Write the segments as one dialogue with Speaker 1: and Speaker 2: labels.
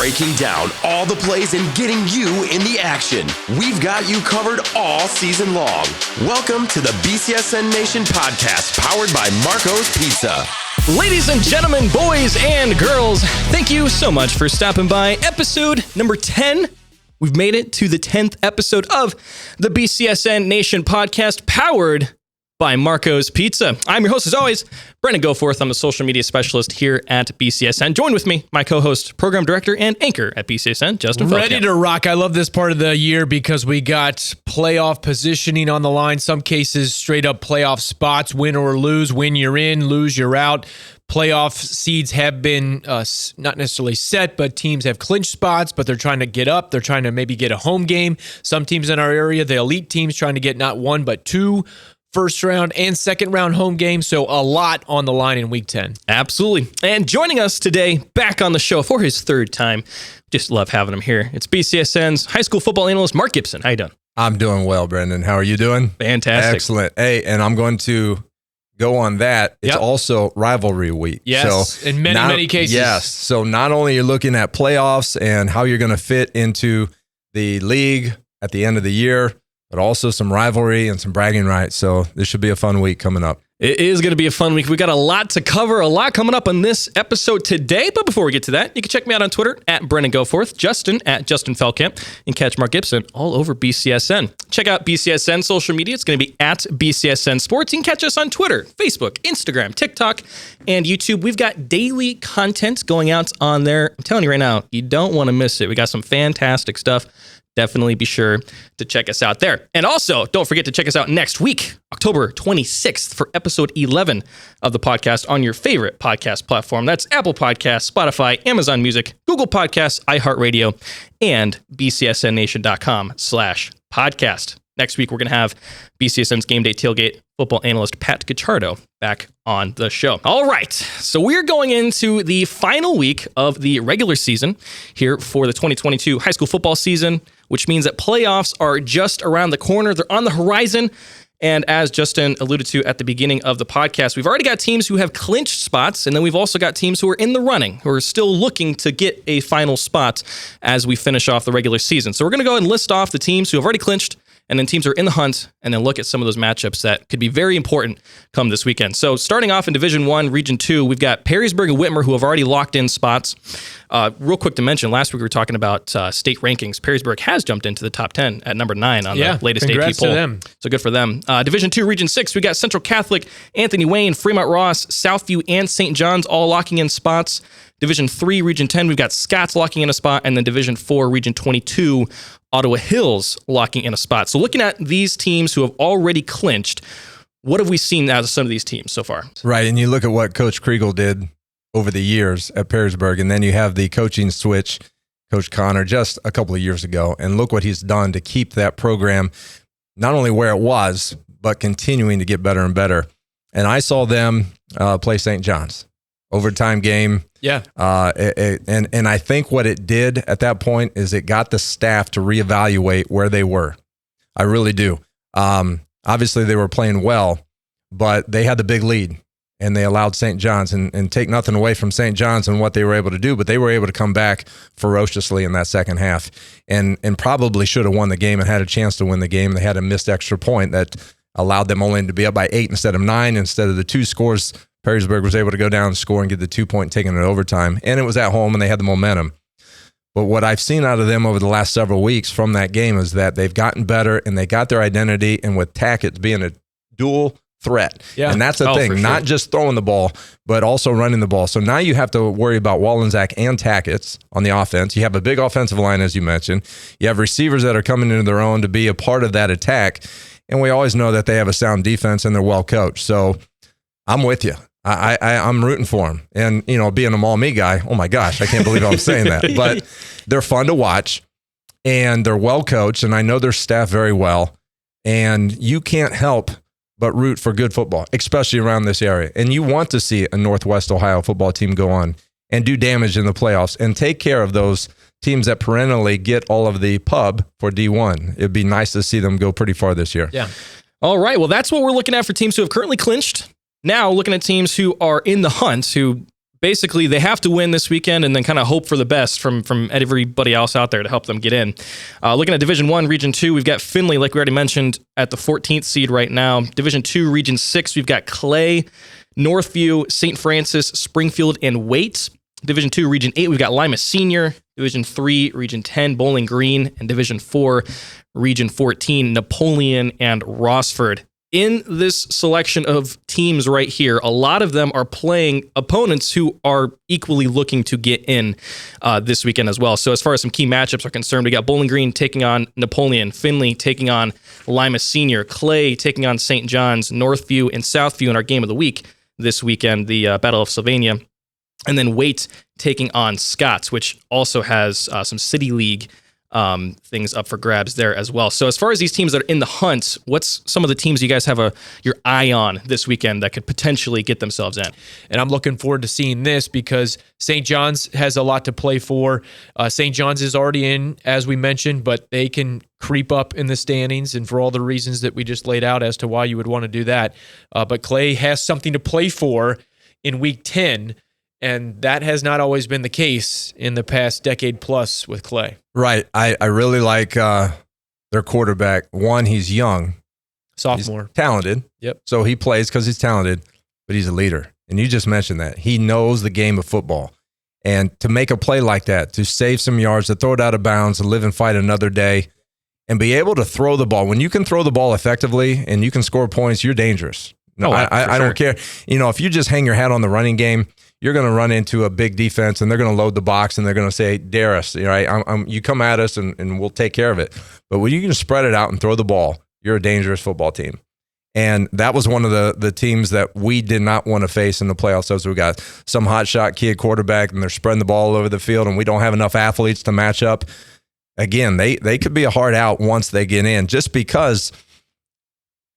Speaker 1: breaking down all the plays and getting you in the action. We've got you covered all season long. Welcome to the BCSN Nation Podcast, powered by Marco's Pizza.
Speaker 2: Ladies and gentlemen, boys and girls, thank you so much for stopping by. Episode number 10. We've made it to the 10th episode of the BCSN Nation Podcast, powered by Marco's Pizza. I'm your host, as always, Brendan Goforth. I'm the social media specialist here at BCSN. Join with me, my co-host, program director, and anchor at BCSN, Justin Felkamp.
Speaker 3: Ready to rock. I love this part of the year because we got playoff positioning on the line. Some cases, straight up playoff spots, win or lose. Win, you're in. Lose, you're out. Playoff seeds have been not necessarily set, but teams have clinched spots, but they're trying to get up. They're trying to maybe get a home game. Some teams in our area, the elite teams, trying to get not one, but two first round and second round home games. So a lot on the line in week 10.
Speaker 2: Absolutely. And joining us today, back on the show for his third time, just love having him here. It's BCSN's high school football analyst, Mark Gibson. How you doing?
Speaker 4: I'm doing well, Brendan. How are you doing?
Speaker 2: Fantastic.
Speaker 4: Excellent. Hey, and I'm going to go on that. It's also rivalry week.
Speaker 3: Yes, so in many cases.
Speaker 4: Yes. So not only you're looking at playoffs and how you're going to fit into the league at the end of the year, but also some rivalry and some bragging rights. So this should be a fun week coming up.
Speaker 2: It is going to be a fun week. We got a lot to cover, a lot coming up on this episode today. But before we get to that, you can check me out on Twitter at Brendan Goforth, Justin at Justin Felkamp, and catch Mark Gibson all over BCSN. Check out BCSN social media. It's going to be at BCSN Sports. You can catch us on Twitter, Facebook, Instagram, TikTok, and YouTube. We've got daily content going out on there. I'm telling you right now, you don't want to miss it. We got some fantastic stuff. Definitely be sure to check us out there. And also, don't forget to check us out next week, October 26th, for episode 11 of the podcast on your favorite podcast platform. That's Apple Podcasts, Spotify, Amazon Music, Google Podcasts, iHeartRadio, and bcsnnation.com/podcast. Next week, we're going to have BCSN's Game Day Tailgate football analyst Pat Gacciardo back on the show. All right, so we're going into the final week of the regular season here for the 2022 high school football season, which means that playoffs are just around the corner. They're on the horizon. And as Justin alluded to at the beginning of the podcast, we've already got teams who have clinched spots, and then we've also got teams who are in the running, who are still looking to get a final spot as we finish off the regular season. So we're going to go ahead and list off the teams who have already clinched, and then teams are in the hunt, and then look at some of those matchups that could be very important come this weekend. So starting off in Division 1, Region 2, we've got Perrysburg and Whitmer who have already locked in spots. Real quick to mention, last week we were talking about state rankings. Perrysburg has jumped into the top 10 at number 9 on the latest AP poll. To them. So good for them. Division 2, Region 6, we got Central Catholic, Anthony Wayne, Fremont Ross, Southview, and St. John's all locking in spots. Division 3, Region 10, we've got Scott's locking in a spot, and then Division 4, Region 22, Ottawa Hills locking in a spot. So looking at these teams who have already clinched, what have we seen out of some of these teams so far?
Speaker 4: Right, and you look at what Coach Kriegel did over the years at Perrysburg, and then you have the coaching switch, Coach Connor, just a couple of years ago, and look what he's done to keep that program not only where it was, but continuing to get better and better. And I saw them play St. John's. Overtime game.
Speaker 3: Yeah.
Speaker 4: And I think what it did at that point is it got the staff to reevaluate where they were. I really do. Obviously, they were playing well, but they had the big lead, and they allowed St. John's, and take nothing away from St. John's and what they were able to do, but they were able to come back ferociously in that second half and probably should have won the game and had a chance to win the game. They had a missed extra point that allowed them only to be up by 8 instead of 9. Instead of the 2 scores, Perrysburg was able to go down and score and get the 2-point taken in overtime, and it was at home, and they had the momentum. But what I've seen out of them over the last several weeks from that game is that they've gotten better, and they got their identity, and with Tackett being a dual threat. Yeah. And that's the thing, sure. Not just throwing the ball, but also running the ball. So now you have to worry about Wallensack and Tackett on the offense. You have a big offensive line, as you mentioned. You have receivers that are coming into their own to be a part of that attack, and we always know that they have a sound defense and they're well coached. So I'm with you. I'm rooting for them. And, you know, being a Maumee guy, oh my gosh, I can't believe I'm saying that. But they're fun to watch, and they're well coached, and I know their staff very well. And you can't help but root for good football, especially around this area. And you want to see a Northwest Ohio football team go on and do damage in the playoffs and take care of those teams that perennially get all of the pub for D1. It'd be nice to see them go pretty far this year.
Speaker 3: Yeah.
Speaker 2: All right. Well, that's what we're looking at for teams who have currently clinched. Now, looking at teams who are in the hunt, who basically they have to win this weekend and then kind of hope for the best from everybody else out there to help them get in. Looking at Division 1, Region 2, we've got Findlay, like we already mentioned, at the 14th seed right now. Division 2, Region 6, we've got Clay, Northview, St. Francis, Springfield, and Waite. Division 2, Region 8, we've got Lima Senior. Division 3, Region 10, Bowling Green. And Division 4, Region 14, Napoleon and Rossford. In this selection of teams right here, a lot of them are playing opponents who are equally looking to get in this weekend as well. So as far as some key matchups are concerned, we got Bowling Green taking on Napoleon, Findlay taking on Lima Senior, Clay taking on St. John's, Northview and Southview in our game of the week this weekend, the Battle of Sylvania. And then Waite taking on Scots, which also has some City League things up for grabs there as well. So as far as these teams that are in the hunt, what's some of the teams you guys have your eye on this weekend that could potentially get themselves in?
Speaker 3: And I'm looking forward to seeing this because St. John's has a lot to play for. St. John's is already in, as we mentioned, but they can creep up in the standings, and for all the reasons that we just laid out as to why you would want to do that. But Clay has something to play for in Week 10, and that has not always been the case in the past decade plus with Clay.
Speaker 4: Right. I really like their quarterback. One, he's young.
Speaker 3: Sophomore.
Speaker 4: He's talented.
Speaker 3: Yep.
Speaker 4: So he plays because he's talented, but he's a leader. And you just mentioned that. He knows the game of football. And to make a play like that, to save some yards, to throw it out of bounds, and live and fight another day, and be able to throw the ball. When you can throw the ball effectively and you can score points, you're dangerous. No, I don't care. If you just hang your hat on the running game, you're going to run into a big defense, and they're going to load the box, and they're going to say, dare us. Right? You come at us, and we'll take care of it. But when you can spread it out and throw the ball, you're a dangerous football team. And that was one of the teams that we did not want to face in the playoffs. So we got some hotshot kid quarterback, and they're spreading the ball all over the field, and we don't have enough athletes to match up. Again, they could be a hard out once they get in, just because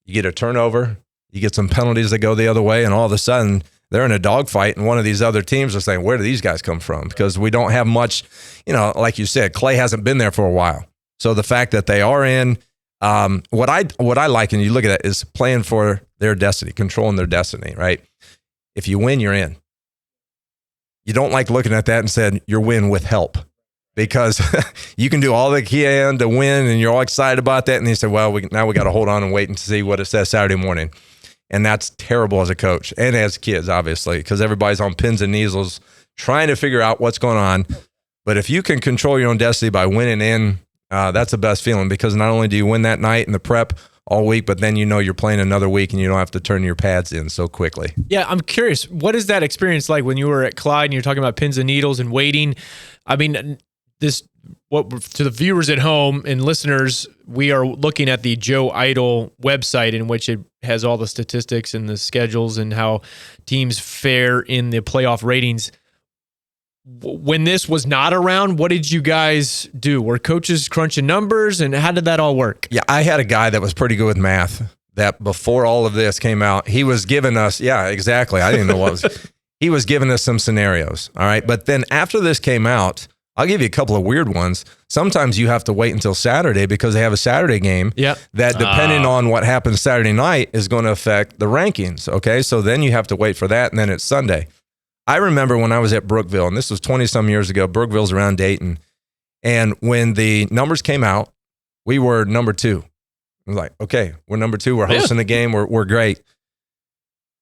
Speaker 4: you get a turnover, you get some penalties that go the other way, and all of a sudden they're in a dogfight, and one of these other teams are saying, where do these guys come from? Because we don't have much, like you said, Clay hasn't been there for a while. So the fact that they are in, what I like, and you look at it, is playing for their destiny, controlling their destiny, right? If you win, you're in. You don't like looking at that and saying you're win with help, because you can do all that you can to win, and you're all excited about that. And they say, well, now we got to hold on and wait and see what it says Saturday morning. And that's terrible as a coach and as kids, obviously, because everybody's on pins and needles trying to figure out what's going on. But if you can control your own destiny by winning in, that's the best feeling, because not only do you win that night in the prep all week, but then you're playing another week and you don't have to turn your pads in so quickly.
Speaker 3: Yeah, I'm curious, what is that experience like when you were at Clyde and you're talking about pins and needles and waiting? I mean, to the viewers at home and listeners, we are looking at the Joe Idol website, in which it has all the statistics and the schedules and how teams fare in the playoff ratings. When this was not around, what did you guys do? Were coaches crunching numbers, and how did that all work?
Speaker 4: Yeah, I had a guy that was pretty good with math that before all of this came out, he was giving us, yeah, exactly. I didn't know what was, he was giving us some scenarios. All right. But then after this came out, I'll give you a couple of weird ones. Sometimes you have to wait until Saturday because they have a Saturday game that, depending on what happens Saturday night, is going to affect the rankings. Okay. So then you have to wait for that, and then it's Sunday. I remember when I was at Brookville, and this was 20-some years ago. Brookville's around Dayton. And when the numbers came out, we were number 2. I was like, okay, we're number 2. We're hosting the game. We're great.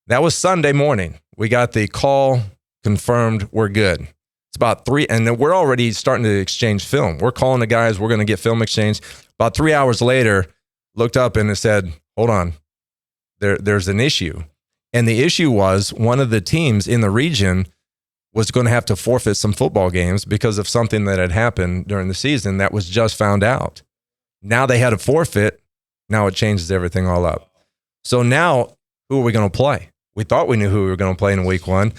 Speaker 4: That was Sunday morning. We got the call confirmed. We're good. It's about 3, and then we're already starting to exchange film. We're calling the guys. We're going to get film exchange. About 3 hours later, looked up and it said, hold on, there's an issue. And the issue was one of the teams in the region was going to have to forfeit some football games because of something that had happened during the season that was just found out. Now they had a forfeit. Now it changes everything all up. So now, who are we going to play? We thought we knew who we were going to play in week 1.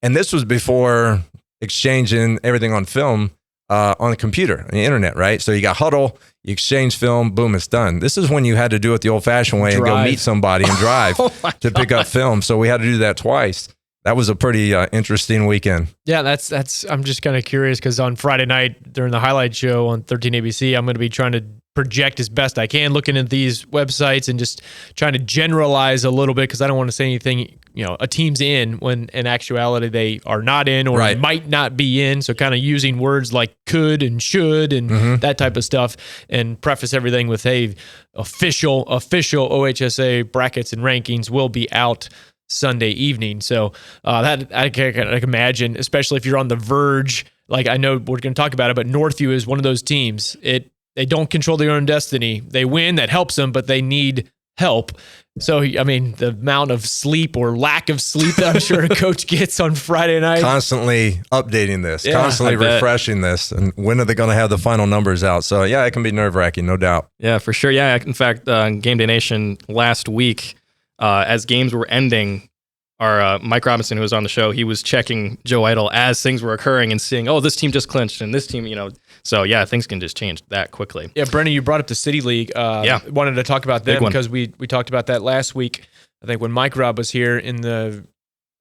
Speaker 4: And this was before exchanging everything on film on the computer, on the internet, right? So you got huddle, you exchange film, boom, it's done. This is when you had to do it the old-fashioned way and go meet somebody and drive to pick up film. So we had to do that twice. That was a pretty interesting weekend.
Speaker 3: Yeah, that's. I'm just kind of curious because on Friday night during the highlight show on 13 ABC, I'm going to be trying to project as best I can, looking at these websites and just trying to generalize a little bit because I don't want to say anything a team's in when in actuality they are not in or
Speaker 4: Right.
Speaker 3: might not be in. So kind of using words like could and should and that type of stuff, and preface everything with, hey, official OHSA brackets and rankings will be out Sunday evening. So that I can imagine, especially if you're on the verge. Like, I know we're going to talk about it, but Northview is one of those teams. They don't control their own destiny. They win, that helps them, but they need help. So, I mean, the amount of sleep or lack of sleep that I'm sure a coach gets on Friday night.
Speaker 4: Constantly updating this,
Speaker 3: Yeah,
Speaker 4: constantly
Speaker 2: I bet.
Speaker 4: refreshing this. And when are they going to have the final numbers out? So, yeah, it can be nerve-wracking, no doubt.
Speaker 2: Yeah, for sure. Yeah, in fact, Game Day Nation last week, as games were ending, our Mike Robinson, who was on the show, he was checking Joe Idle as things were occurring and seeing, oh, this team just clinched and this team, So, yeah, things can just change that quickly.
Speaker 3: Yeah, Brennan, you brought up the City League. Wanted to talk about
Speaker 2: Big
Speaker 3: them
Speaker 2: one.
Speaker 3: because we talked about that last week. I think when Mike Rob was here in the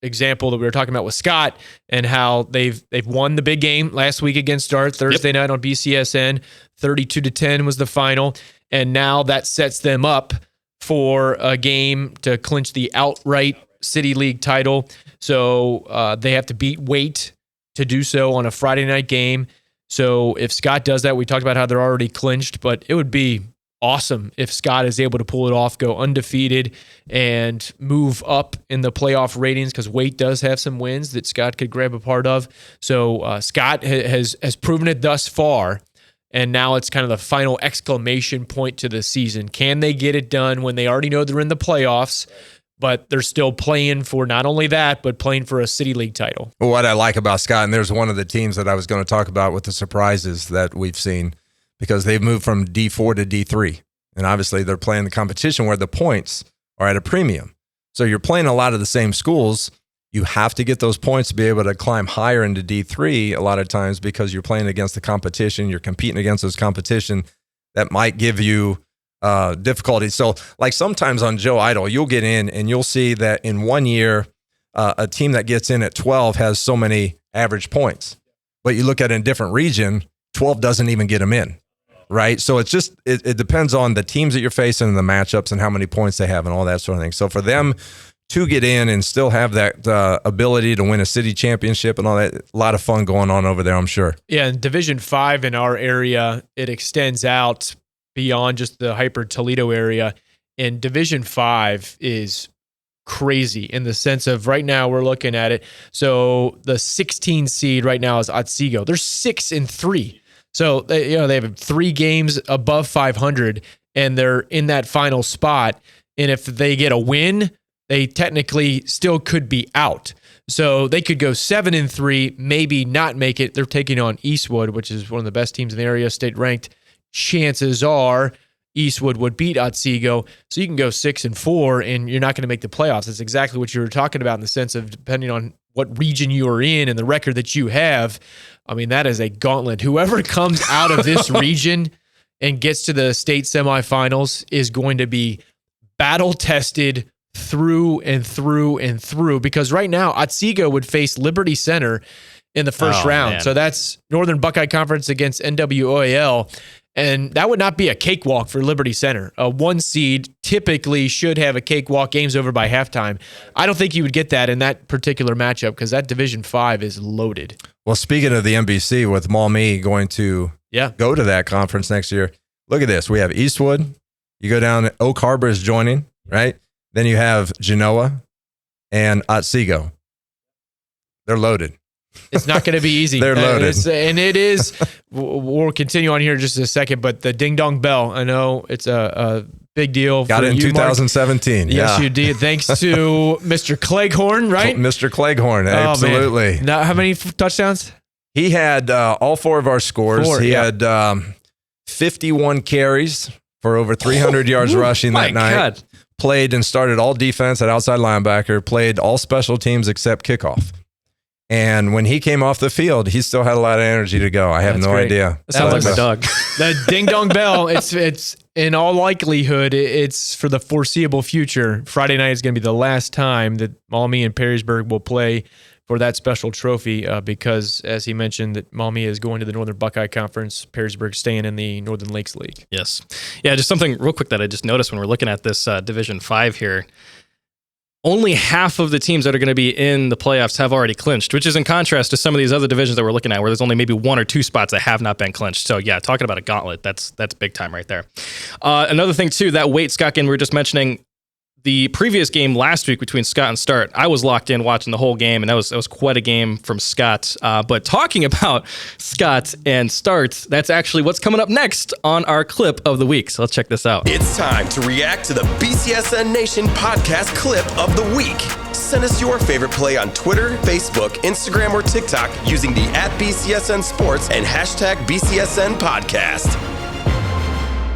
Speaker 3: example that we were talking about with Scott, and how they've won the big game last week against Dart, Thursday night on BCSN. 32-10 was the final. And now that sets them up for a game to clinch the outright City League title. So they have to beat Waite to do so on a Friday night game. So if Scott does that, we talked about how they're already clinched, but it would be awesome if Scott is able to pull it off, go undefeated, and move up in the playoff ratings, because Waite does have some wins that Scott could grab a part of. So Scott has proven it thus far, and now it's kind of the final exclamation point to the season. Can they get it done when they already know they're in the playoffs, but they're still playing for not only that, but playing for a City League title?
Speaker 4: What I like about Scott, and there's one of the teams that I was going to talk about with the surprises that we've seen, because they've moved from D4 to D3. And obviously they're playing the competition where the points are at a premium. So you're playing a lot of the same schools. You have to get those points to be able to climb higher into D3 a lot of times, because you're playing against the competition. You're competing against those competition that might give you difficulty. So like sometimes on Joe Idle, you'll get in and you'll see that in 1 year, a team that gets in at 12 has so many average points. But you look at it in a different region, 12 doesn't even get them in. Right. So it's just, it depends on the teams that you're facing and the matchups and how many points they have and all that sort of thing. So for them to get in and still have that ability to win a city championship and all that, a lot of fun going on over there, I'm sure.
Speaker 3: Yeah, in Division 5 in our area, it extends out beyond just the Hyper Toledo area. And Division 5 is crazy in the sense of right now we're looking at it. So the 16 seed right now is Otsego. They're 6-3. So they have 3 games above 500, and they're in that final spot. And if they get a win, they technically still could be out. So they could go 7-3, maybe not make it. They're taking on Eastwood, which is one of the best teams in the area, state ranked. Chances are Eastwood would beat Otsego. So you can go 6-4, and you're not going to make the playoffs. That's exactly what you were talking about in the sense of depending on what region you are in and the record that you have. I mean, that is a gauntlet. Whoever comes out of this region and gets to the state semifinals is going to be battle tested through and through and through, because right now Otsego would face Liberty Center in the first round.
Speaker 2: Man.
Speaker 3: So that's Northern Buckeye Conference against NWOAL. And that would not be a cakewalk for Liberty Center. A 1 seed typically should have a cakewalk, games over by halftime. I don't think you would get that in that particular matchup, because that Division 5 is loaded.
Speaker 4: Well, speaking of the NBC, with Maumee going to go to that conference next year, look at this. We have Eastwood. You go down, Oak Harbor is joining, right? Then you have Genoa and Otsego. They're loaded.
Speaker 3: It's not going to be easy.
Speaker 4: They're loaded.
Speaker 3: It is. We'll continue on here in just a second, but the Ding Dong Bell, I know it's a big deal.
Speaker 4: Got
Speaker 3: for
Speaker 4: it in
Speaker 3: you,
Speaker 4: 2017.
Speaker 3: Mark. Yes, you did. Thanks to Mr. Cleghorn, right?
Speaker 4: Mr. Cleghorn, absolutely.
Speaker 3: Man. Now, how many touchdowns?
Speaker 4: He had all 4 of our scores. He had 51 carries for over 300 yards rushing that night.
Speaker 2: God.
Speaker 4: Played and started all defense at outside linebacker, played all special teams except kickoff. And when he came off the field, he still had a lot of energy to go. I have no idea.
Speaker 2: That sounds like my dog.
Speaker 3: The Ding Dong Bell, it's in all likelihood, it's for the foreseeable future. Friday night is going to be the last time that Maumee and Perrysburg will play for that special trophy, because, as he mentioned, that Maumee is going to the Northern Buckeye Conference, Perrysburg staying in the Northern Lakes League.
Speaker 2: Yes. Yeah, just something real quick that I just noticed when we're looking at this Division 5 here. only half of the teams that are going to be in the playoffs have already clinched, which is in contrast to some of these other divisions that we're looking at, where there's only maybe 1 or 2 spots that have not been clinched. So yeah, talking about a gauntlet, that's big time right there. Another thing too, that weight Scott game we were just mentioning, the previous game last week between Scott and Start, I was locked in watching the whole game, and that was quite a game from Scott. But talking about Scott and Start, that's actually what's coming up next on our clip of the week. So let's check this out.
Speaker 1: It's time to react to the BCSN Nation Podcast clip of the week. Send us your favorite play on Twitter, Facebook, Instagram, or TikTok using the @BCSN Sports and #BCSN Podcast.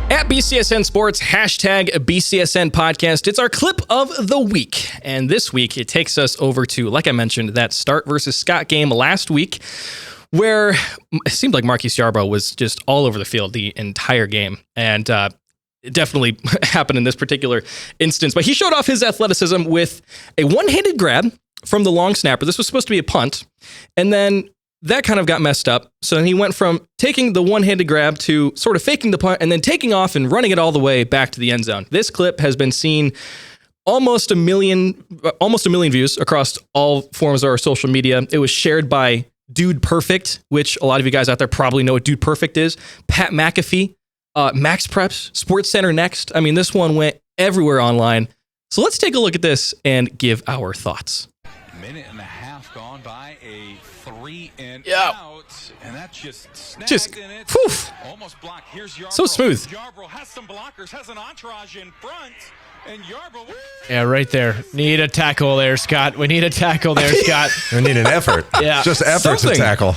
Speaker 2: At BCSN Sports, #BCSN Podcast. It's our clip of the week. And this week, it takes us over to, like I mentioned, that Start versus Scott game last week, where it seemed like Marquise Yarbrough was just all over the field the entire game. And it definitely happened in this particular instance. But he showed off his athleticism with a one-handed grab from the long snapper. This was supposed to be a punt. And then that kind of got messed up. So then he went from taking the one-handed grab to sort of faking the punt and then taking off and running it all the way back to the end zone. This clip has been seen almost a million views across all forms of our social media. It was shared by Dude Perfect, which a lot of you guys out there probably know what Dude Perfect is. Pat McAfee, Max Preps, Sports Center Next. I mean, this one went everywhere online. So let's take a look at this and give our thoughts.
Speaker 5: Minute and a half gone by, a 3 and
Speaker 2: Yeah.
Speaker 5: out, and that just
Speaker 2: Just,
Speaker 5: and it's
Speaker 2: poof.
Speaker 5: almost blocked. Here's Yarbrough.
Speaker 2: So smooth.
Speaker 5: Yarbrough has some blockers, has an entourage in front, and Yarbrough.
Speaker 3: Yeah, right there. Need a tackle there, Scott. We need a tackle there, Scott.
Speaker 4: We need an effort.
Speaker 3: Yeah.
Speaker 4: Just effort to
Speaker 2: Something.
Speaker 4: tackle.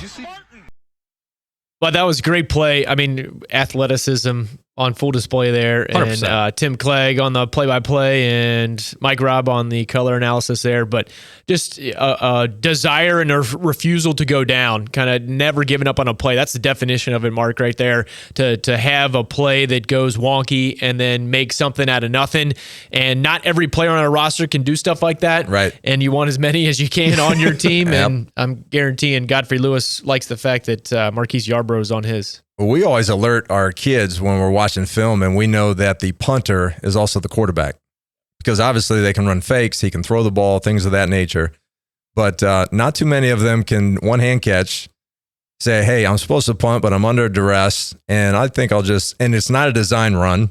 Speaker 3: But that was a great play. I mean, athleticism on full display there. And
Speaker 2: 100%.
Speaker 3: Tim Clegg on the play-by-play and Mike Robb on the color analysis there. But just a desire and a refusal to go down, kind of never giving up on a play. That's the definition of it, Mark, right there. To have a play that goes wonky and then make something out of nothing. And not every player on a roster can do stuff like that.
Speaker 4: Right.
Speaker 3: And you want as many as you can on your team.
Speaker 4: Yep.
Speaker 3: And I'm guaranteeing Godfrey Lewis likes the fact that Marquise Yarbrough is on his.
Speaker 4: We always alert our kids when we're watching film, and we know that the punter is also the quarterback, because obviously they can run fakes, he can throw the ball, things of that nature. But not too many of them can one-hand catch, say, hey, I'm supposed to punt, but I'm under duress, and I think I'll just – and it's not a design run.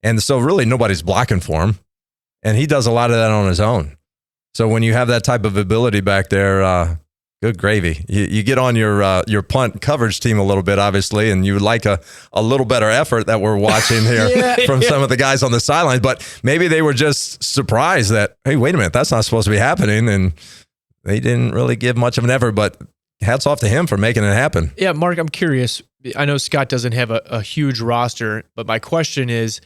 Speaker 4: And so really nobody's blocking for him, and he does a lot of that on his own. So when you have that type of ability back there, good gravy. You get on your punt coverage team a little bit, obviously, and you would like a little better effort that we're watching here from some of the guys on the sidelines. But maybe they were just surprised that, hey, wait a minute, that's not supposed to be happening. And they didn't really give much of an effort, but hats off to him for making it happen.
Speaker 3: Yeah, Mark, I'm curious. I know Scott doesn't have a huge roster, but my question is,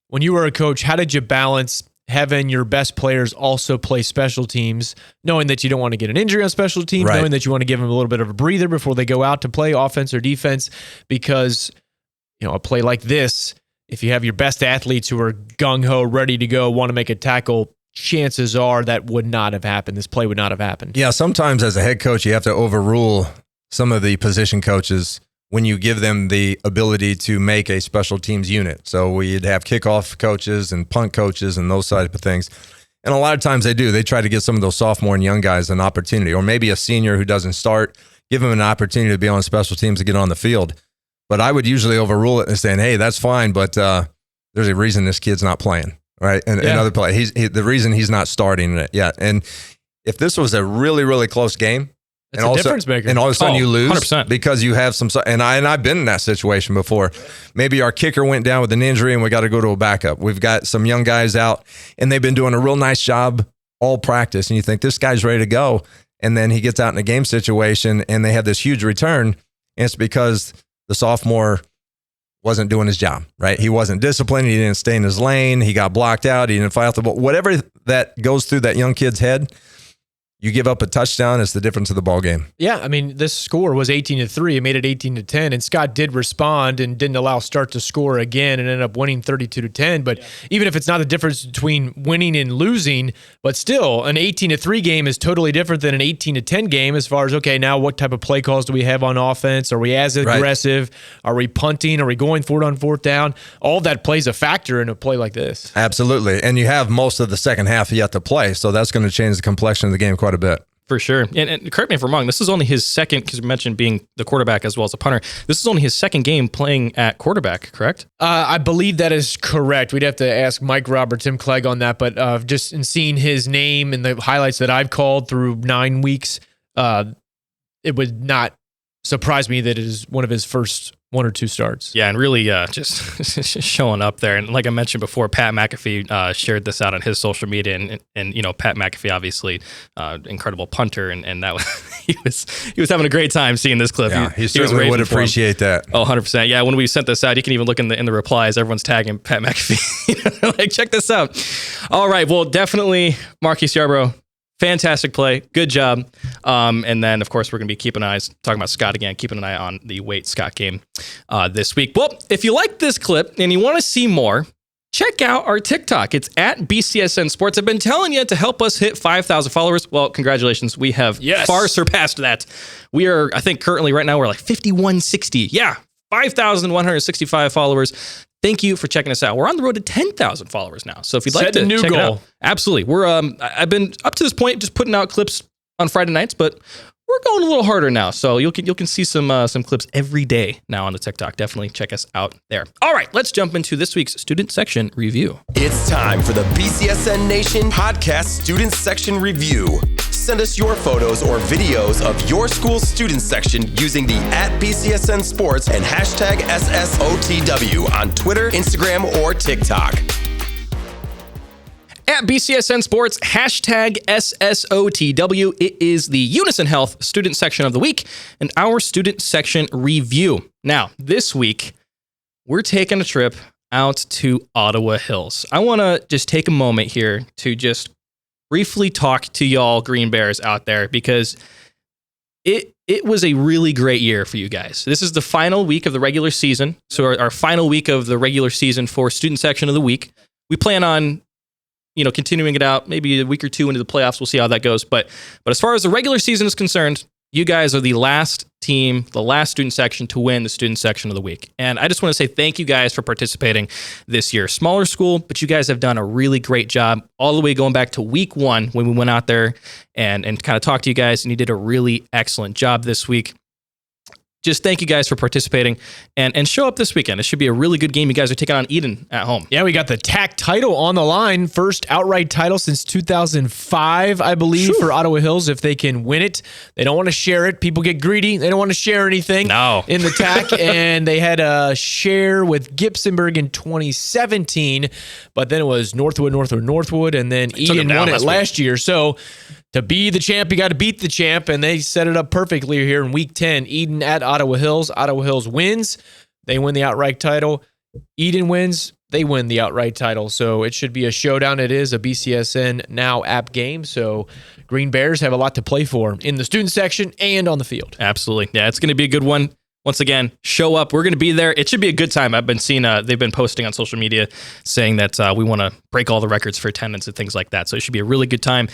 Speaker 3: when you were a coach, how did you balance having your best players also play special teams, knowing that you don't want to get an injury on special teams,
Speaker 4: Right.
Speaker 3: knowing that you want to give them a little bit of a breather before they go out to play offense or defense? Because, you know, a play like this, if you have your best athletes who are gung-ho, ready to go, want to make a tackle, chances are that would not have happened. This play would not have happened.
Speaker 4: Yeah, sometimes as a head coach, you have to overrule some of the position coaches when you give them the ability to make a special teams unit. So we'd have kickoff coaches and punt coaches and those type of things. And a lot of times they do. They try to give some of those sophomore and young guys an opportunity, or maybe a senior who doesn't start, give them an opportunity to be on special teams to get on the field. But I would usually overrule it and saying, hey, that's fine, but there's a reason this kid's not playing, right? And another play. The reason he's not starting in it yet. And if this was a really, really close game,
Speaker 3: It's a difference maker.
Speaker 4: and all of a sudden you lose
Speaker 2: 100%.
Speaker 4: because you have some, and I've been in that situation before. Maybe our kicker went down with an injury and we got to go to a backup. We've got some young guys out and they've been doing a real nice job all practice. And you think this guy's ready to go. And then he gets out in a game situation and they have this huge return. And it's because the sophomore wasn't doing his job, right? He wasn't disciplined. He didn't stay in his lane. He got blocked out. He didn't fight off the ball. Whatever that goes through that young kid's head, You give up a touchdown, it's the difference of the ball game.
Speaker 3: Yeah, I mean, this score was 18-3. It made it 18-10, and Scott did respond and didn't allow Start to score again and ended up winning 32-10. But even if it's not the difference between winning and losing, but still, an 18-3 game is totally different than an 18-10 game as far as, okay, now what type of play calls do we have on offense? Are we as aggressive? Right. Are we punting? Are we going for it on fourth down? All that plays a factor in a play like this.
Speaker 4: Absolutely. And you have most of the second half yet to play, so that's going to change the complexion of the game quite a bit.
Speaker 2: For sure. And correct me if I'm wrong, this is only his second, because you mentioned being the quarterback as well as a punter. This is only his second game playing at quarterback, correct?
Speaker 3: I believe that is correct. We'd have to ask Mike Robb or Tim Clegg on that, but just in seeing his name and the highlights that I've called through 9 weeks, it would not surprise me that it is one of his first 1 or 2 starts.
Speaker 2: Yeah, and really just showing up there. And like I mentioned before, Pat McAfee shared this out on his social media, and you know, Pat McAfee, obviously incredible punter, and that was, he was having a great time seeing this clip.
Speaker 4: Yeah, he certainly would appreciate that.
Speaker 2: Oh, 100%. Yeah, when we sent this out, you can even look in the replies, everyone's tagging Pat McAfee. Like, check this out. All right, well, definitely Marquise Yarbrough. Fantastic play. Good job. And then, of course, we're going to be keeping talking about Scott again, keeping an eye on the Wait-Scott game this week. Well, if you like this clip and you want to see more, check out our TikTok. It's at BCSN Sports. I've been telling you to help us hit 5,000 followers. Well, congratulations. We have far surpassed that. We are, I think, currently right now, we're like 5,160. Yeah, 5,165 followers. Thank you for checking us out. We're on the road to 10,000 followers now. So if you'd like to check it out, absolutely. We're I've been up to this point just putting out clips on Friday nights, but we're going a little harder now. So you can see some clips every day now on the TikTok. Definitely check us out there. All right, let's jump into this week's Student Section Review.
Speaker 1: It's time for the BCSN Nation Podcast Student Section Review. Send us your photos or videos of your school's student section using the @BCSN Sports and hashtag SSOTW on Twitter, Instagram, or TikTok.
Speaker 2: At BCSN Sports, hashtag SSOTW. It is the Unison Health Student Section of the Week and our Student Section Review. Now, this week, we're taking a trip out to Ottawa Hills. I want to just take a moment here to just briefly talk to y'all Green Bears out there, because it was a really great year for you guys. This is the final week of the regular season. So our final week of the regular season for Student Section of the Week. We plan on, continuing it out maybe a week or two into the playoffs. We'll see how that goes. But as far as the regular season is concerned, you guys are the last team, the last student section to win the Student Section of the Week. And I just want to say thank you guys for participating this year. Smaller school, but you guys have done a really great job all the way going back to week 1 when we went out there and kind of talked to you guys, and you did a really excellent job this week. Just thank you guys for participating and show up this weekend. It should be a really good game. You guys are taking on Eden at home.
Speaker 3: Yeah, we got the TAC title on the line. First outright title since 2005, I believe, for Ottawa Hills, if they can win it. They don't want to share it. People get greedy. They don't want to share anything in the TAC. And they had a share with Gibsonburg in 2017, but then it was Northwood, and then Eden won it last year. So to be the champ, you got to beat the champ, and they set it up perfectly here in Week 10. Eden at Ottawa Hills. Ottawa Hills wins. They win the outright title. Eden wins. They win the outright title. So it should be a showdown. It is a BCSN Now app game. So Green Bears have a lot to play for in the student section and on the field.
Speaker 2: Absolutely. Yeah, it's going to be a good one. Once again, show up. We're going to be there. It should be a good time. I've been seeing, they've been posting on social media saying that we want to break all the records for attendance and things like that. So it should be a really good time.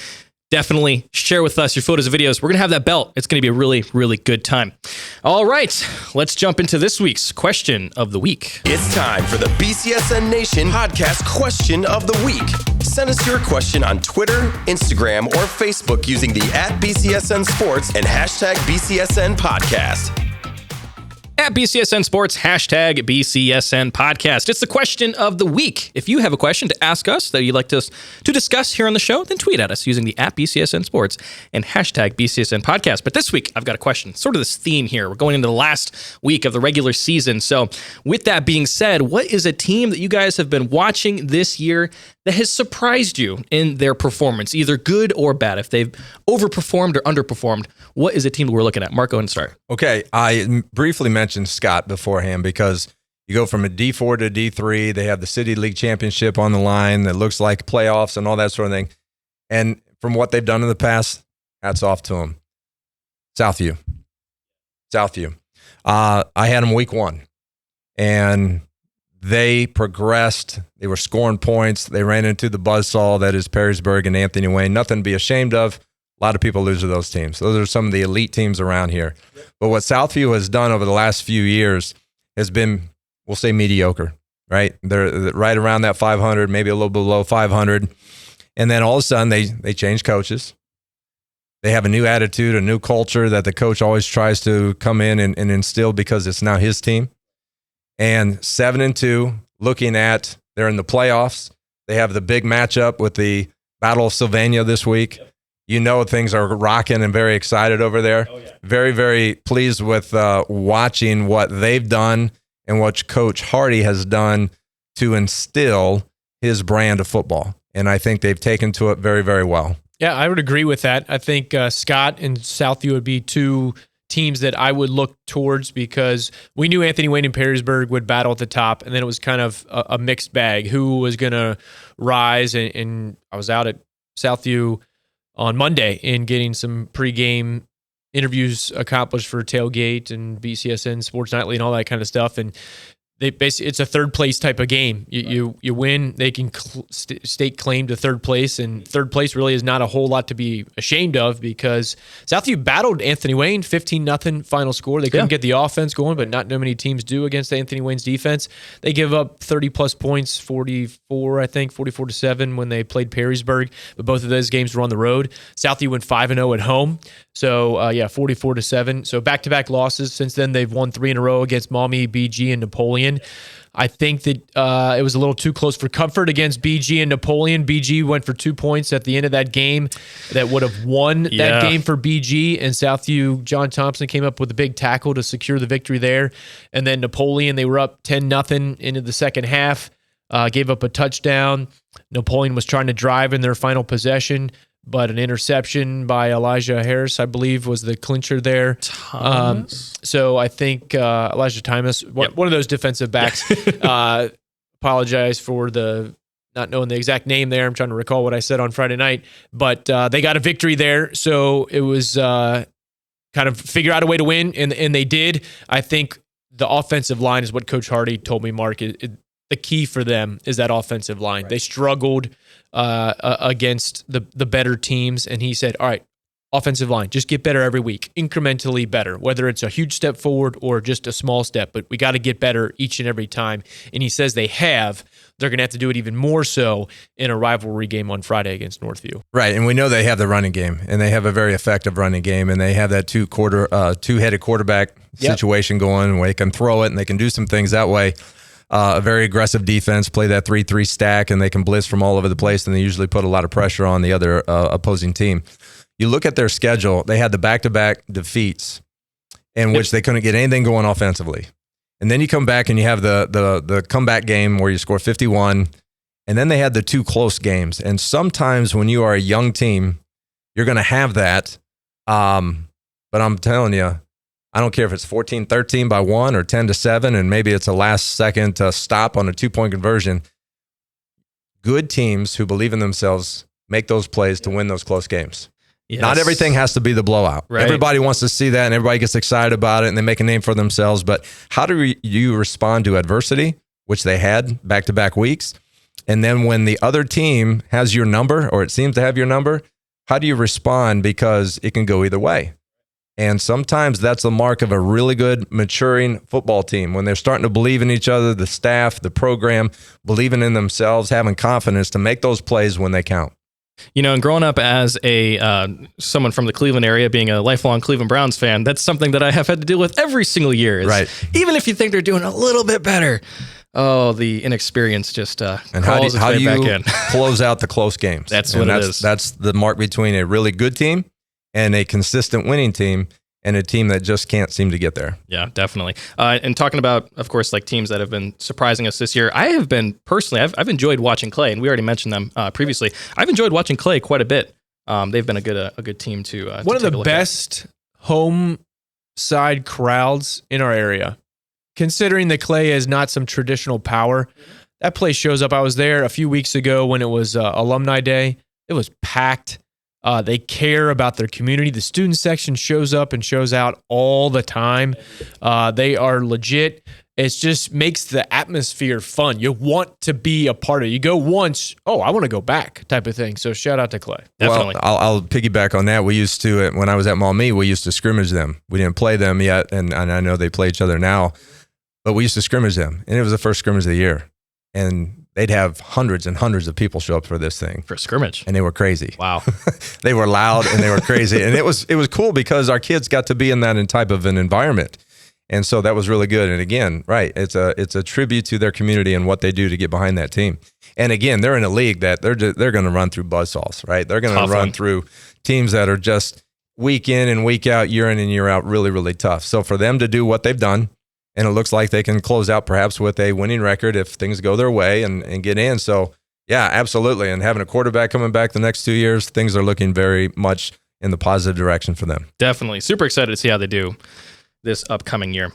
Speaker 2: Definitely share with us your photos and videos. We're going to have that belt. It's going to be a really, really good time. All right, let's jump into this week's question of the week.
Speaker 1: It's time for the BCSN Nation Podcast Question of the Week. Send us your question on Twitter, Instagram, or Facebook using the @BCSN Sports and hashtag BCSN Podcast.
Speaker 2: At BCSN Sports, hashtag BCSN Podcast. It's the question of the week. If you have a question to ask us that you'd like us to discuss here on the show, then tweet at us using the @BCSN Sports and hashtag BCSN Podcast. But this week, I've got a question. Sort of this theme here. We're going into the last week of the regular season. So with that being said, what is a team that you guys have been watching this year that has surprised you in their performance, either good or bad? If they've overperformed or underperformed, what is a team that we're looking at? Mark, go ahead and start.
Speaker 4: Okay, I briefly mentioned Scott beforehand because you go from a D4 to D3. They have the City League Championship on the line that looks like playoffs and all that sort of thing. And from what they've done in the past, Hats off to them. Southview. I had them week 1, and they progressed. They were scoring points. They ran into the buzzsaw that is Perrysburg and Anthony Wayne. Nothing to be ashamed of. A lot of people lose to those teams. Those are some of the elite teams around here. But what Southview has done over the last few years has been, we'll say, mediocre, right? They're right around that 500, maybe a little below 500. And then all of a sudden, they change coaches. They have a new attitude, a new culture that the coach always tries to come in and instill because it's now his team. And 7-2, looking at, they're in the playoffs. They have the big matchup with the Battle of Sylvania this week. You know things are rocking and very excited over there. Oh, yeah. Very, very pleased with watching what they've done and what Coach Hardy has done to instill his brand of football. And I think they've taken to it very, very well.
Speaker 3: Yeah, I would agree with that. I think Scott and Southview would be two teams that I would look towards because we knew Anthony Wayne and Perrysburg would battle at the top, and then it was kind of a mixed bag. Who was going to rise? And I was out at Southview on Monday in getting some pregame interviews accomplished for Tailgate and BCSN Sports Nightly and all that kind of stuff. And they basically, it's a third place type of game. You win, they can stake claim to third place, and third place really is not a whole lot to be ashamed of because Southview battled Anthony Wayne 15-0 final score. They couldn't get the offense going, but not many teams do against Anthony Wayne's defense. They give up 30 plus points, 44-7 when they played Perrysburg, but both of those games were on the road. Southview went 5-0 at home. So, 44-7. So back-to-back losses. Since then, they've won 3 in a row against Maumee, BG, and Napoleon. I think that it was a little too close for comfort against BG and Napoleon. BG went for 2 points at the end of that game that would have won that game for BG, and Southview, John Thompson came up with a big tackle to secure the victory there. And then Napoleon, they were up 10-0 into the second half, gave up a touchdown. Napoleon was trying to drive in their final possession, but an interception by Elijah Harris, I believe, was the clincher there. So I think Elijah Thomas, one of those defensive backs, apologize for the not knowing the exact name there. I'm trying to recall what I said on Friday night, but they got a victory there. So it was kind of figure out a way to win, and they did. I think the offensive line is what Coach Hardy told me, Mark. The key for them is that offensive line. Right. They struggled against the better teams, and he said, all right, offensive line, just get better every week, incrementally better, whether it's a huge step forward or just a small step, but we got to get better each and every time. And he says they're going to have to do it even more so in a rivalry game on Friday against Northview.
Speaker 4: Right, and we know they have the running game, and they have a very effective running game, and they have that two-headed quarterback situation going where they can throw it, and they can do some things that way. A very aggressive defense, play that 3-3 stack, and they can blitz from all over the place, and they usually put a lot of pressure on the other opposing team. You look at their schedule, they had the back-to-back defeats in which they couldn't get anything going offensively. And then you come back and you have the comeback game where you score 51, and then they had the 2 close games. And sometimes when you are a young team, you're going to have that. But I'm telling you, I don't care if it's 14-13 by 1 or 10-7, and maybe it's a last-second stop on a 2-point conversion. Good teams who believe in themselves make those plays to win those close games. Yes. Not everything has to be the blowout. Right. Everybody wants to see that, and everybody gets excited about it, and they make a name for themselves. But how do you respond to adversity, which they had back-to-back weeks? And then when the other team has your number, or it seems to have your number, how do you respond? Because it can go either way. And sometimes that's the mark of a really good maturing football team when they're starting to believe in each other, the staff, the program, believing in themselves, having confidence to make those plays when they count.
Speaker 2: You know, and growing up as someone from the Cleveland area, being a lifelong Cleveland Browns fan, that's something that I have had to deal with every single year.
Speaker 4: Right.
Speaker 2: Even if you think they're doing a little bit better, the inexperience just crawls its way back in.
Speaker 4: Close out the close games? That's what it is. That's the mark between a really good team and a consistent winning team and a team that just can't seem to get there.
Speaker 2: Yeah, definitely. And talking about, of course, like teams that have been surprising us this year, I have been personally, I've enjoyed watching Clay, and we already mentioned them previously. I've enjoyed watching Clay quite a bit. They've been a good team to
Speaker 3: one of the best home side crowds in our area. Considering that Clay is not some traditional power, that place shows up. I was there a few weeks ago when it was Alumni Day. It was packed. They care about their community. The student section shows up and shows out all the time. They are legit. It just makes the atmosphere fun. You want to be a part of it. You go once, I want to go back type of thing. So shout out to Clay.
Speaker 2: Definitely.
Speaker 4: Well, I'll piggyback on that. We used to, when I was at Maumee, we used to scrimmage them. We didn't play them yet, and I know they play each other now, but we used to scrimmage them. And it was the first scrimmage of the year. And they'd have hundreds and hundreds of people show up for this thing.
Speaker 2: For scrimmage.
Speaker 4: And they were crazy.
Speaker 2: Wow.
Speaker 4: They were loud and they were crazy. And it was cool because our kids got to be in that type of an environment. And so that was really good. And again, right, it's a tribute to their community and what they do to get behind that team. And again, they're in a league that they're going to run through buzzsaws, right? They're going to run through teams that are just week in and week out, year in and year out, really, really tough. So for them to do what they've done, and it looks like they can close out perhaps with a winning record if things go their way and get in. So yeah, absolutely. And having a quarterback coming back the next 2 years, things are looking very much in the positive direction for them.
Speaker 2: Definitely. Super excited to see how they do this upcoming year.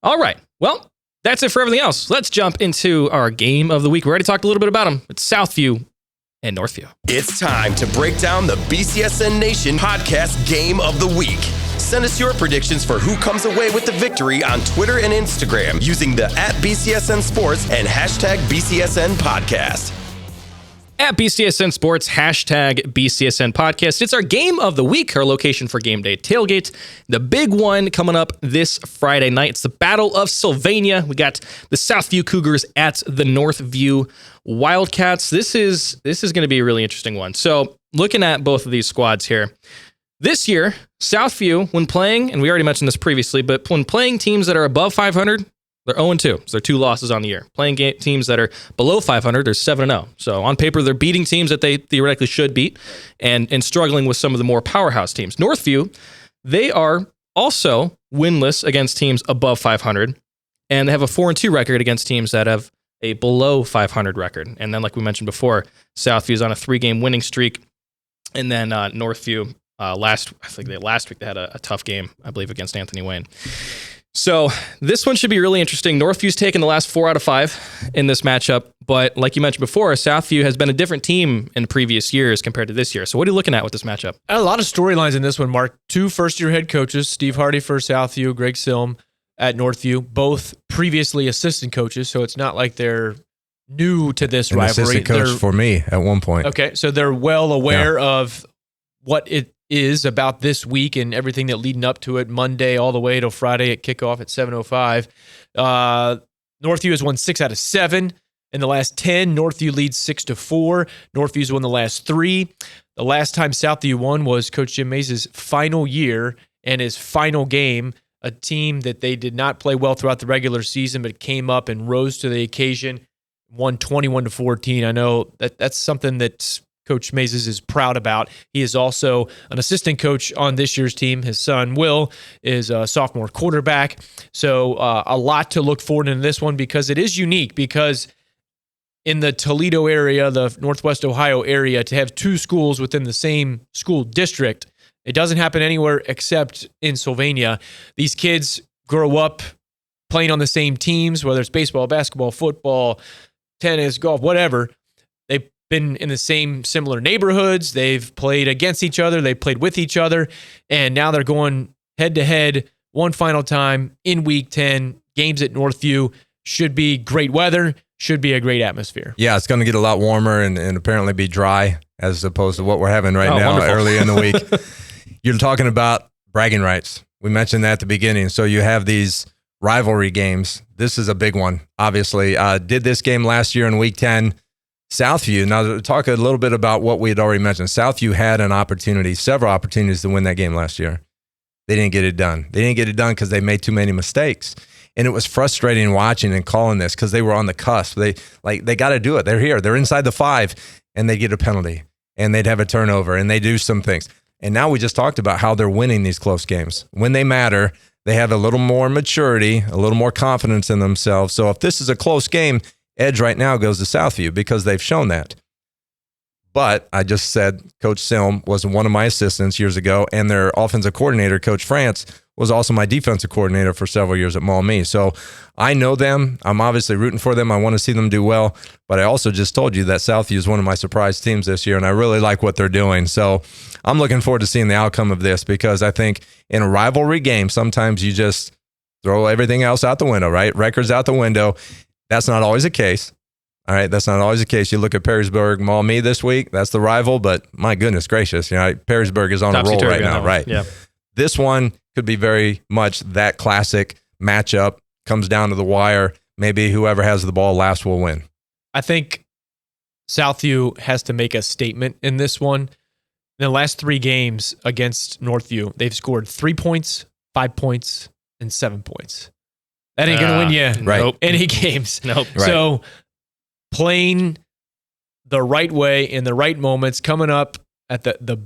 Speaker 2: All right. Well, that's it for everything else. Let's jump into our game of the week. We already talked a little bit about them. It's Southview and Northview.
Speaker 1: It's time to break down the BCSN Nation Podcast Game of the Week. Send us your predictions for who comes away with the victory on Twitter and Instagram using the @BCSN Sports and #BCSN Podcast.
Speaker 2: At BCSN Sports, #BCSN Podcast. It's our game of the week, our location for game day tailgate. The big one coming up this Friday night. It's the Battle of Sylvania. We got the Southview Cougars at the Northview Wildcats. This is going to be a really interesting one. So looking at both of these squads here, this year, Southview, when playing, and we already mentioned this previously, but when playing teams that are above 500, they're 0-2. So they're 2 losses on the year. Playing teams that are below 500, they're 7-0. So on paper, they're beating teams that they theoretically should beat and struggling with some of the more powerhouse teams. Northview, they are also winless against teams above 500, and they have a 4-2 record against teams that have a below 500 record. And then, like we mentioned before, Southview's on a 3-game winning streak, and then Northview, last week they had a tough game, I believe, against Anthony Wayne. So this one should be really interesting. Northview's taken the last 4 out of 5 in this matchup, but like you mentioned before, Southview has been a different team in previous years compared to this year. So what are you looking at with this matchup?
Speaker 3: A lot of storylines in this one, Mark. 2 first-year head coaches, Steve Hardy for Southview, Greg Silm at Northview, both previously assistant coaches, so it's not like they're new to this rivalry.
Speaker 4: Assistant coach for me at one point.
Speaker 3: Okay, so they're well aware of what it is about this week and everything that leading up to it, Monday all the way till Friday at kickoff at 7:05. Northview has won 6 out of 7 in the last 10. Northview leads 6-4. Northview's won the last 3. The last time Southview won was Coach Jim Mays' final year and his final game, a team that they did not play well throughout the regular season, but came up and rose to the occasion, won 21-14. I know that's something that Coach Mays is proud about. He is also an assistant coach on this year's team. His son, Will, is a sophomore quarterback. So a lot to look forward in this one because it is unique because in the Toledo area, the Northwest Ohio area, to have 2 schools within the same school district, it doesn't happen anywhere except in Sylvania. These kids grow up playing on the same teams, whether it's baseball, basketball, football, tennis, golf, whatever. They've been in the same similar neighborhoods. They've played against each other. They've played with each other. And now they're going head-to-head one final time in Week 10. Games at Northview. Should be great weather. Should be a great atmosphere.
Speaker 4: Yeah, it's going to get a lot warmer and apparently be dry as opposed to what we're having right now early in the week. You're talking about bragging rights. We mentioned that at the beginning. So you have these rivalry games. This is a big one, obviously. Did this game last year in Week 10. Southview, now to talk a little bit about what we had already mentioned, Southview had an opportunity, several opportunities to win that game last year. They didn't get it done. They didn't get it done because they made too many mistakes. And it was frustrating watching and calling this because they were on the cusp. They got to do it. They're here. They're inside the 5, and they get a penalty, and they'd have a turnover, and they do some things. And now we just talked about how they're winning these close games. When they matter, they have a little more maturity, a little more confidence in themselves. So if this is a close game, edge right now goes to Southview because they've shown that. But I just said Coach Silm was one of my assistants years ago, and their offensive coordinator, Coach France, was also my defensive coordinator for several years at Maumee. So I know them. I'm obviously rooting for them. I want to see them do well. But I also just told you that Southview is one of my surprise teams this year, and I really like what they're doing. So I'm looking forward to seeing the outcome of this, because I think in a rivalry game, sometimes you just throw everything else out the window, right? Records out the window. That's not always the case. All right, that's not always the case. You look at Perrysburg, Maumee this week. That's the rival, but my goodness gracious, Perrysburg is on a roll right now, right?
Speaker 2: Yeah.
Speaker 4: This one could be very much that classic matchup. Comes down to the wire. Maybe whoever has the ball last will win.
Speaker 3: I think Southview has to make a statement in this one. In the last 3 games against Northview, they've scored 3 points, 5 points, and 7 points. That ain't going to win you any games.
Speaker 2: Nope.
Speaker 4: Right.
Speaker 3: So playing the right way in the right moments, coming up at the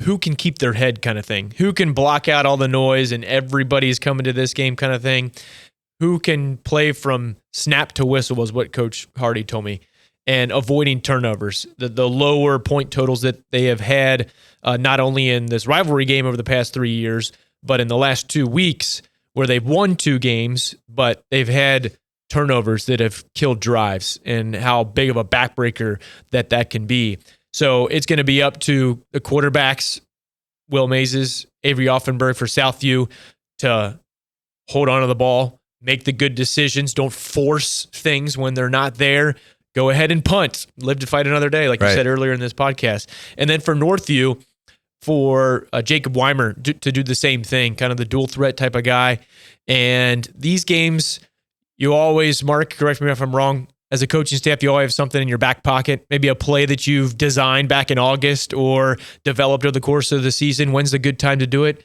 Speaker 3: who can keep their head kind of thing, who can block out all the noise and everybody's coming to this game kind of thing, who can play from snap to whistle was what Coach Hardy told me, and avoiding turnovers, the lower point totals that they have had, not only in this rivalry game over the past 3 years, but in the last 2 weeks where they've won 2 games, but they've had turnovers that have killed drives, and how big of a backbreaker that can be. So it's going to be up to the quarterbacks, Will Mazes, Avery Offenberg for Southview, to hold on to the ball, make the good decisions, don't force things when they're not there. Go ahead and punt. Live to fight another day, like you said earlier in this podcast. And then for Northview, for Jacob Whitmer to do the same thing, kind of the dual threat type of guy. And these games, you always, Mark, correct me if I'm wrong, as a coaching staff, you always have something in your back pocket, maybe a play that you've designed back in August or developed over the course of the season. When's the good time to do it?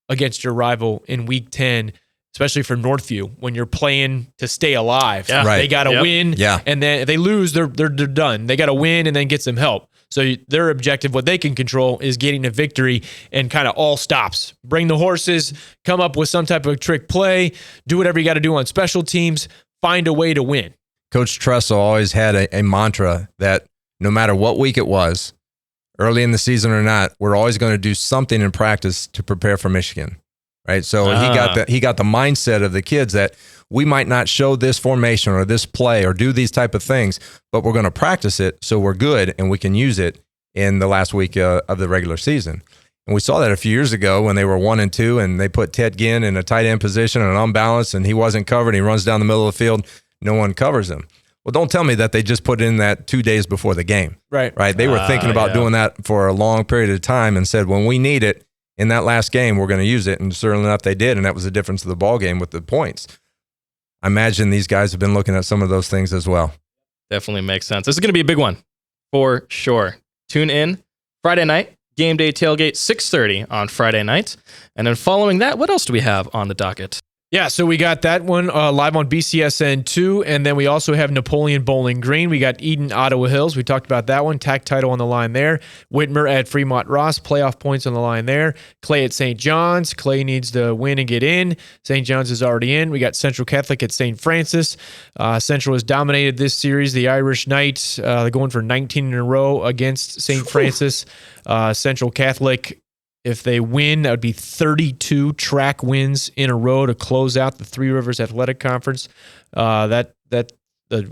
Speaker 3: Against your rival in week 10, especially for Northview, when you're playing to stay alive.
Speaker 2: Yeah.
Speaker 3: They got to win,
Speaker 4: Yeah.
Speaker 3: and then if they lose, they're done. They got to win and then get some help. So their objective, what they can control, is getting a victory, and kind of all stops. Bring the horses, come up with some type of trick play, do whatever you got to do on special teams, find a way to win.
Speaker 4: Coach Tressel always had a mantra that no matter what week it was, early in the season or not, we're always going to do something in practice to prepare for Michigan, right? So he got the mindset of the kids that we might not show this formation or this play or do these type of things, but we're going to practice it so we're good and we can use it in the last week of the regular season. And we saw that a few years ago when they were 1-2 and they put Ted Ginn in a tight end position and unbalanced, and he wasn't covered. He runs down the middle of the field. No one covers him. Well, don't tell me that they just put in that 2 days before the game. Right. They were thinking about doing that for a long period of time and said, when we need it in that last game, we're going to use it. And certainly enough, they did. And that was the difference of the ball game with the points. I imagine these guys have been looking at some of those things as well.
Speaker 2: Definitely makes sense. This is going to be a big one for sure. Tune in Friday night, game day tailgate, 6:30 on Friday night. And then following that, what else do we have on the docket?
Speaker 3: Yeah, so we got that one live on BCSN 2, and then we also have Napoleon Bowling Green. We got Eden, Ottawa Hills. We talked about that one. TAC title on the line there. Whitmer at Fremont Ross. Playoff points on the line there. Clay at St. John's. Clay needs to win and get in. St. John's is already in. We got Central Catholic at St. Francis. Central has dominated this series. The Irish Knights, they're going for 19 in a row against St. Francis. Central Catholic, if they win, that would be 32 track wins in a row to close out the Three Rivers Athletic Conference. We're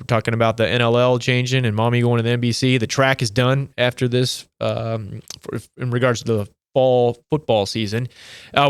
Speaker 3: talking about the NLL changing and Maumee going to the NBC. The track is done after this in regards to the fall football season.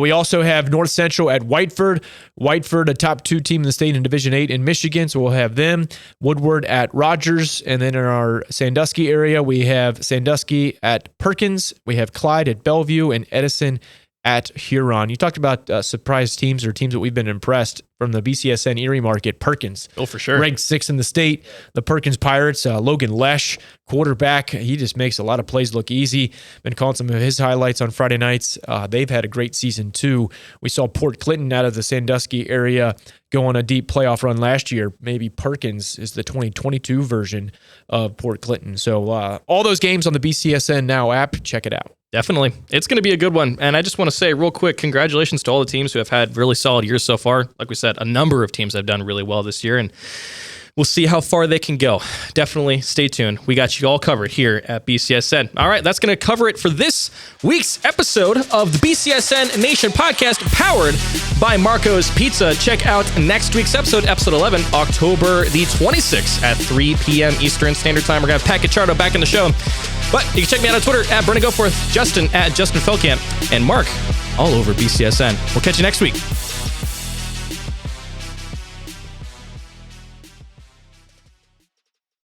Speaker 3: We also have North Central at Whiteford. Whiteford, a top 2 team in the state in Division 8 in Michigan, so we'll have them. Woodward at Rogers, and then in our Sandusky area, we have Sandusky at Perkins. We have Clyde at Bellevue and Edison at Huron. You talked about surprise teams or teams that we've been impressed from the BCSN Erie market. Perkins.
Speaker 2: Oh, for sure.
Speaker 3: Ranked 6th in the state. The Perkins Pirates, Logan Lesh, quarterback. He just makes a lot of plays look easy. Been calling some of his highlights on Friday nights. They've had a great season too. We saw Port Clinton out of the Sandusky area go on a deep playoff run last year. Maybe Perkins is the 2022 version of Port Clinton. So all those games on the BCSN Now app, check it out.
Speaker 2: Definitely. It's going to be a good one. And I just want to say real quick, congratulations to all the teams who have had really solid years so far. Like we said, a number of teams have done really well this year. And we'll see how far they can go. Definitely stay tuned. We got you all covered here at BCSN. All right, that's going to cover it for this week's episode of the BCSN Nation Podcast, powered by Marco's Pizza. Check out next week's episode, episode 11, October the 26th at 3 p.m. Eastern Standard Time. We're going to have Pat Gachardo back in the show. But you can check me out on Twitter at Brennan Goforth, Justin at Justin Felkamp, and Mark all over BCSN. We'll catch you next week.